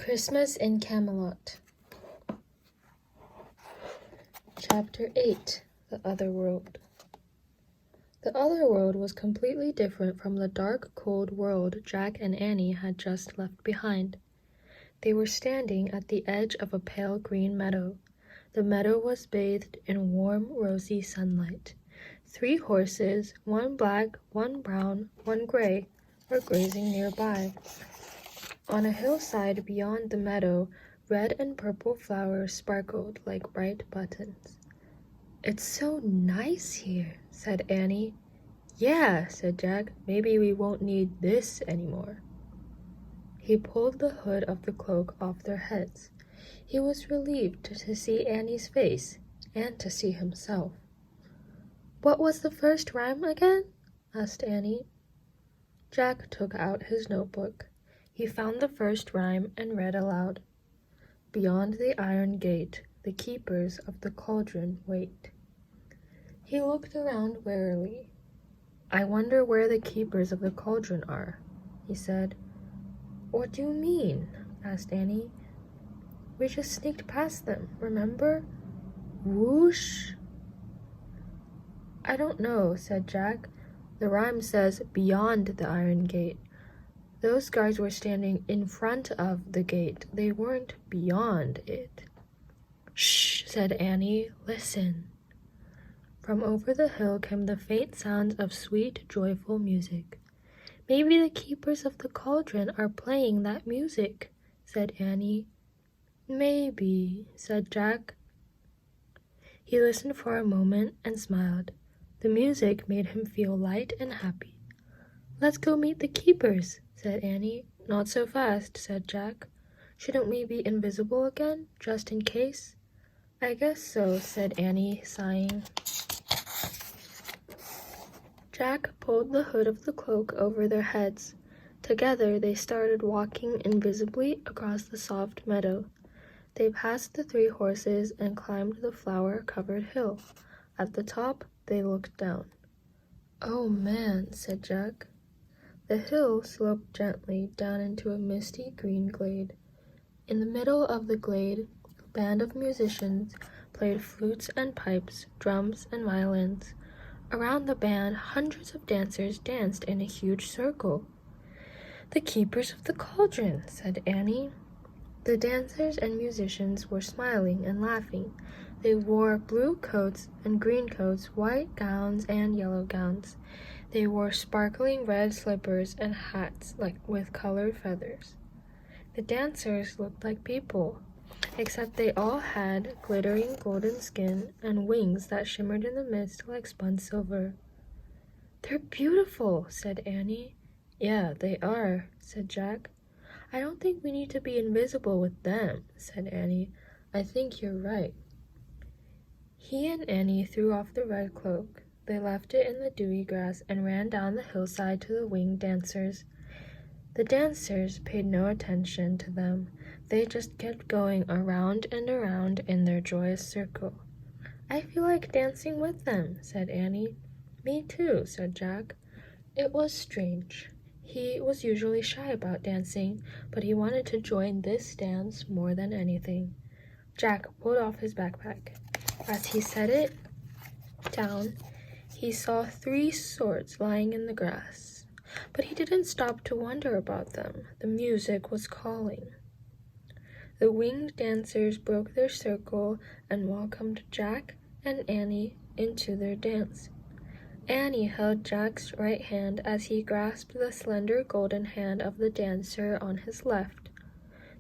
Christmas in Camelot. Chapter 8. The Other World. The other world was completely different from the dark, cold world Jack and Annie had just left behind. They were standing at the edge of a pale green meadow. The meadow was bathed in warm, rosy sunlight. 3 horses, one black, one brown, one gray, were grazing nearby. On a hillside beyond the meadow, red and purple flowers sparkled like bright buttons. "It's so nice here," said Annie. "Yeah," said Jack. "Maybe we won't need this anymore." He pulled the hood of the cloak off their heads. He was relieved to see Annie's face and to see himself. "What was the first rhyme again?" asked Annie. Jack took out his notebook. He found the first rhyme and read aloud. "Beyond the iron gate, the keepers of the cauldron wait." He looked around warily. "I wonder where the keepers of the cauldron are," he said. "What do you mean?" asked Annie. "We just sneaked past them, remember? Whoosh!" "I don't know," said Jack. "The rhyme says beyond the iron gate. Those guys were standing in front of the gate. They weren't beyond it." "Shh," said Annie. "Listen." From over the hill came the faint sounds of sweet, joyful music. "Maybe the keepers of the cauldron are playing that music," said Annie. "Maybe," said Jack. He listened for a moment and smiled. The music made him feel light and happy. "Let's go meet the keepers," said Annie. "Not so fast," said Jack. "Shouldn't we be invisible again, just in case?" "I guess so," said Annie, sighing. Jack pulled the hood of the cloak over their heads. Together they started walking invisibly across the soft meadow. They passed the 3 horses and climbed the flower-covered hill. At the top, they looked down. "Oh man," said Jack. The hill sloped gently down into a misty green glade. In the middle of the glade, a band of musicians played flutes and pipes, drums and violins. Around the band, hundreds of dancers danced in a huge circle. "The keepers of the cauldron," said Annie. The dancers and musicians were smiling and laughing. They wore blue coats and green coats, white gowns and yellow gowns. They wore sparkling red slippers and hats with colored feathers. The dancers looked like people, except they all had glittering golden skin and wings that shimmered in the mist like spun silver. "They're beautiful," said Annie. "Yeah, they are," said Jack. "I don't think we need to be invisible with them," said Annie. "I think you're right." He and Annie threw off the red cloak. They left it in the dewy grass and ran down the hillside to the winged dancers. The dancers paid no attention to them. They just kept going around and around in their joyous circle. "I feel like dancing with them," said Annie. "Me too," said Jack. It was strange. He was usually shy about dancing, but he wanted to join this dance more than anything. Jack pulled off his backpack. As he set it down, he saw 3 swords lying in the grass. But he didn't stop to wonder about them. The music was calling. The winged dancers broke their circle and welcomed Jack and Annie into their dance. Annie held Jack's right hand as he grasped the slender golden hand of the dancer on his left.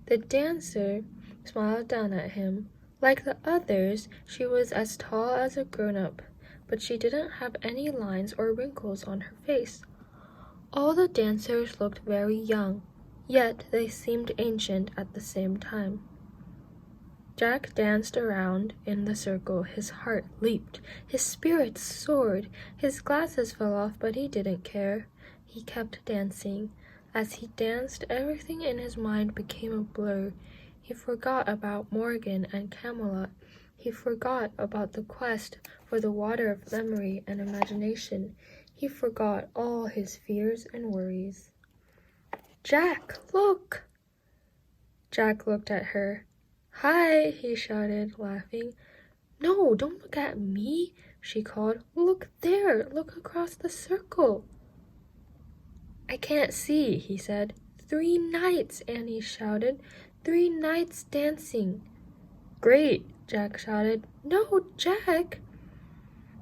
The dancer smiled down at him. Like the others, she was as tall as a grown-up, but she didn't have any lines or wrinkles on her face. All the dancers looked very young, yet they seemed ancient at the same time. Jack danced around in the circle. His heart leaped. His spirits soared. His glasses fell off, but he didn't care. He kept dancing. As he danced, everything in his mind became a blur. He forgot about Morgan and Camelot. He forgot about the quest for the water of memory and imagination. He forgot all his fears and worries. "Jack, look!" Jack looked at her. "Hi," he shouted, laughing. "No, don't look at me," she called. "Look there, look across the circle." "I can't see," he said. "3 knights," Annie shouted. "3 knights dancing." "Great," Jack shouted. "No, Jack!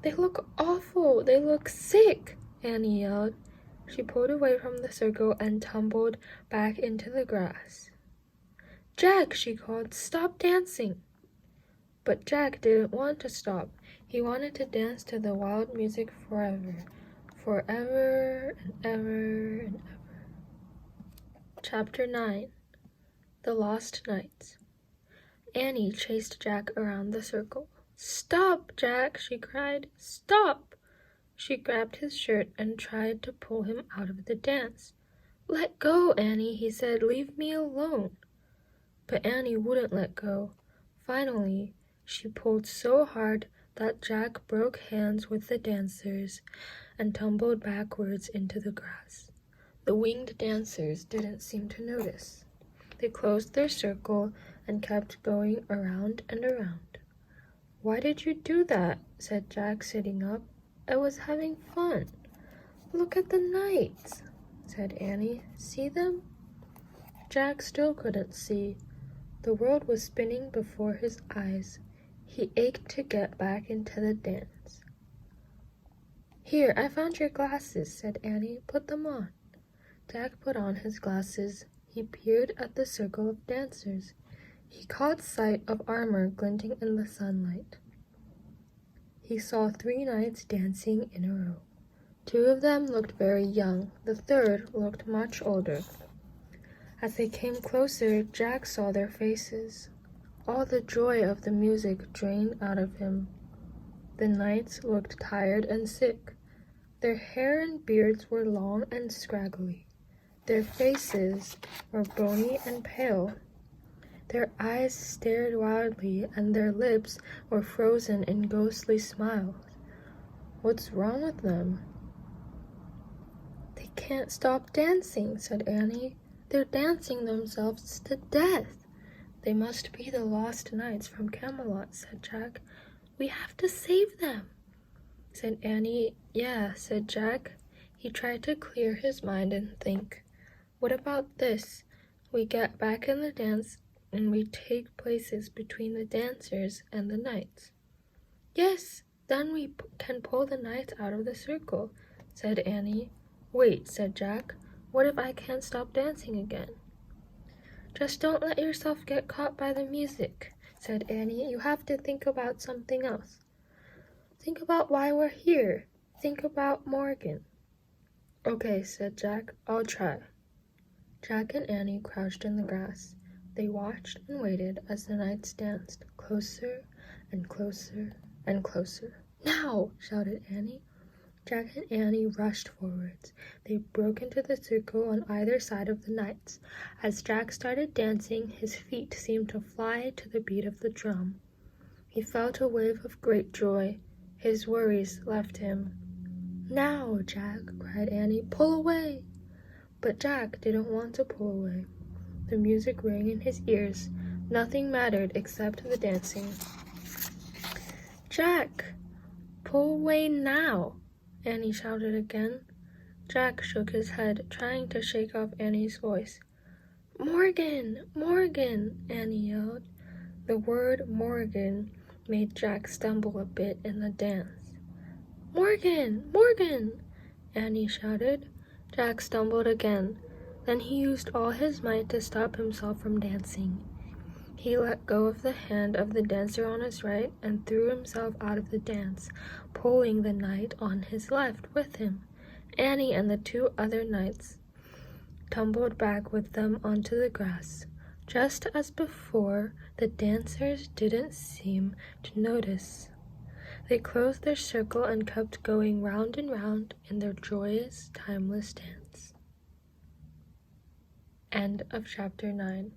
They look awful, they look sick," Annie yelled. She pulled away from the circle and tumbled back into the grass. "Jack," she called, "stop dancing." But Jack didn't want to stop. He wanted to dance to the wild music forever. Forever and ever and ever. Chapter 9. The Lost Knights. Annie chased Jack around the circle. "Stop, Jack," she cried. "Stop!" She grabbed his shirt and tried to pull him out of the dance. "Let go, Annie," he said. "Leave me alone." But Annie wouldn't let go. Finally, she pulled so hard that Jack broke hands with the dancers and tumbled backwards into the grass. The winged dancers didn't seem to notice. They closed their circle and kept going around and around. "Why did you do that?" said Jack, sitting up. "I was having fun." "Look at the knights," said Annie. "See them?" Jack still couldn't see. The world was spinning before his eyes. He ached to get back into the dance. "Here, I found your glasses," said Annie. "Put them on." Jack put on his glasses. He peered at the circle of dancers. He caught sight of armor glinting in the sunlight. He saw 3 knights dancing in a row. 2 of them looked very young. The third looked much older. As they came closer, Jack saw their faces. All the joy of the music drained out of him. The knights looked tired and sick. Their hair and beards were long and scraggly. Their faces were bony and pale. Their eyes stared wildly, and their lips were frozen in ghostly smiles. "What's wrong with them?" "They can't stop dancing," said Annie. "They're dancing themselves to death." "They must be the lost knights from Camelot," said Jack. "We have to save them," said Annie. "Yeah," said Jack. He tried to clear his mind and think. "What about this? We get back in the dance and we take places between the dancers and the knights." "Yes, then we can pull the knights out of the circle," said Annie. "Wait," said Jack. "What if I can't stop dancing again?" "Just don't let yourself get caught by the music," said Annie. "You have to think about something else. Think about why we're here. Think about Morgan." "Okay," said Jack. "I'll try." Jack and Annie crouched in the grass. They watched and waited as the knights danced, closer and closer and closer. "Now!" shouted Annie. Jack and Annie rushed forwards. They broke into the circle on either side of the knights. As Jack started dancing, his feet seemed to fly to the beat of the drum. He felt a wave of great joy. His worries left him. "Now, Jack!" cried Annie. "Pull away!" But Jack didn't want to pull away. The music rang in his ears. Nothing mattered except the dancing. "Jack! Pull away now!" Annie shouted again. Jack shook his head, trying to shake off Annie's voice. "Morgan! Morgan!" Annie yelled. The word Morgan made Jack stumble a bit in the dance. "Morgan! Morgan!" Annie shouted. Jack stumbled again. Then he used all his might to stop himself from dancing. He let go of the hand of the dancer on his right and threw himself out of the dance, pulling the knight on his left with him. Annie and the 2 other knights tumbled back with them onto the grass. Just as before, the dancers didn't seem to notice. They closed their circle and kept going round and round in their joyous, timeless dance. End of chapter 9.